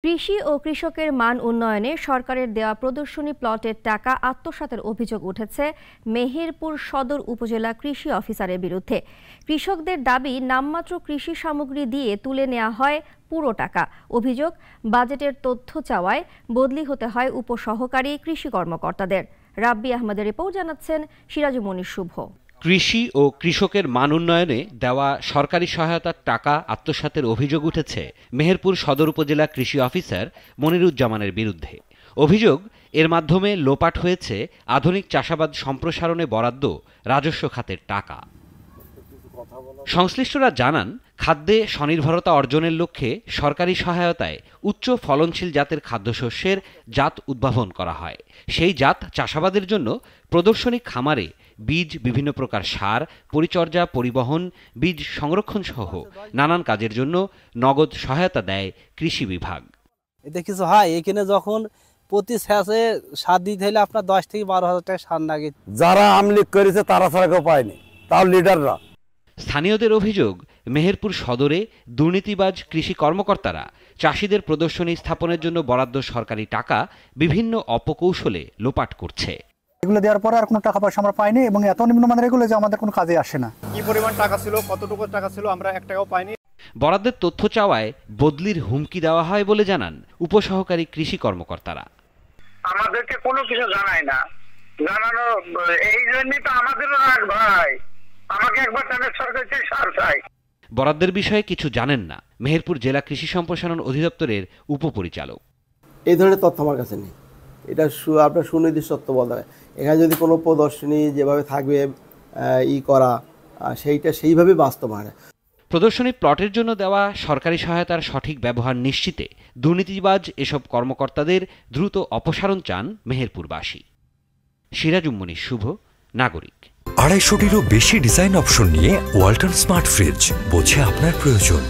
কৃষি ও কৃষকের মান উন্নয়নে সরকারের দেওয়া প্রদর্শনী প্লটের টাকা আত্মসাতের অভিযোগ উঠেছে মেহেরপুর সদর উপজেলা কৃষি অফিসারের বিরুদ্ধে। কৃষকদের দাবি, নামমাত্র কৃষি সামগ্রী দিয়ে তুলে নেওয়া হয় পুরো টাকা। অভিযোগ, বাজেটের তথ্য চাওয়ায় বদলি হতে হয় উপসহকারী কৃষি কর্মকর্তাদের। রাব্বি আহমেদের রিপোর্ট, জানাচ্ছেন সিরাজুমনি শুভ। কৃষি ও কৃষকের মান উন্নয়নে দেওয়া সরকারি সহায়তার টাকা আত্মসাতের অভিযোগ উঠেছে মেহেরপুর সদর উপজেলা কৃষি অফিসার মনিরুজ্জামানের বিরুদ্ধে। অভিযোগ, এর মাধ্যমে লোপাট হয়েছে আধুনিক চাষাবাদ সম্প্রসারণে বরাদ্দ রাজস্ব খাতের টাকা। সংশ্লিষ্টরা জানান, খাদ্যে স্বনির্ভরতা অর্জনের লক্ষ্যে সরকারি সহায়তায় উচ্চ ফলনশীল জাতের খাদ্যশস্যের জাত উদ্ভাবন করা হয়। সেই জাত চাষাবাদের জন্য প্রদর্শনী খামারে বীজ, বিভিন্ন প্রকার সার, পরিচর্যা, পরিবহন, বীজ সংরক্ষণ সহ নানান কাজের জন্য নগদ সহায়তা দেয় কৃষি বিভাগ। এতে কিছু হয়, এখানে যখন প্রতি স্যাচে সার দিতে হলে আপনার 10 থেকে 12,000 টাকা সার লাগে। যারা আমলিক করেছে তারা ছাড়া কেউ পায়নি, তাও লিডাররা। স্থানীয়দের অভিযোগ, মেহেরপুর সদরে দুর্নীতিবাজ কৃষি কর্মকর্তারা চাষিদের প্রদর্শনী স্থাপনের জন্য বরাদ্দ সরকারি টাকা বিভিন্ন অপকৌশলে লোপাট করছে। এগুলো দেওয়ার পরে আর কোনো টাকা পয়সা আমরা পাইনি, এবং এত নিম্নমানের এগুলো যে আমাদের কোনো কাজে আসে না। কি পরিমাণ টাকা ছিল, কতটুকু টাকা ছিল, আমরা 1 টাকাও পাইনি। বরাদ্দের তথ্য চাওয়ায় বদলির হুমকি দেওয়া হয় বলে জানান উপসহকারী কৃষি কর্মকর্তারা। আমাদেরকে কোনো কিছু জানায় না, জানানো এই জন্যই তো আমাদেরও রাগ ভাই। আমাকে একবার ট্রান্সফার করতে সার চাই। বরাদ্দের বিষয়ে কিছু জানেন না মেহেরপুর জেলা কৃষি সম্প্রসারণ অধিদপ্তরের উপপরিচালক। এই ধরনের তথ্য আমার কাছে নেই, এটা আপনার সুনির্দিষ্ট তথ্য বলতে হয়। এখানে যদি কোনো প্রদর্শনী যেভাবে থাকবে করা, সেইটা সেইভাবে বাস্তবায়ন। প্রদর্শনী প্লটের জন্য দেওয়া সরকারি সহায়তার সঠিক ব্যবহার নিশ্চিতে দুর্নীতিবাজ এসব কর্মকর্তাদের দ্রুত অপসারণ চান মেহেরপুরবাসী। সিরাজুমনি শুভ, নাগরিক। 250-টিরও বেশি ডিজাইন অপশন নিয়ে ওয়ালটন স্মার্ট ফ্রিজ, বোঝে আপনার প্রয়োজন।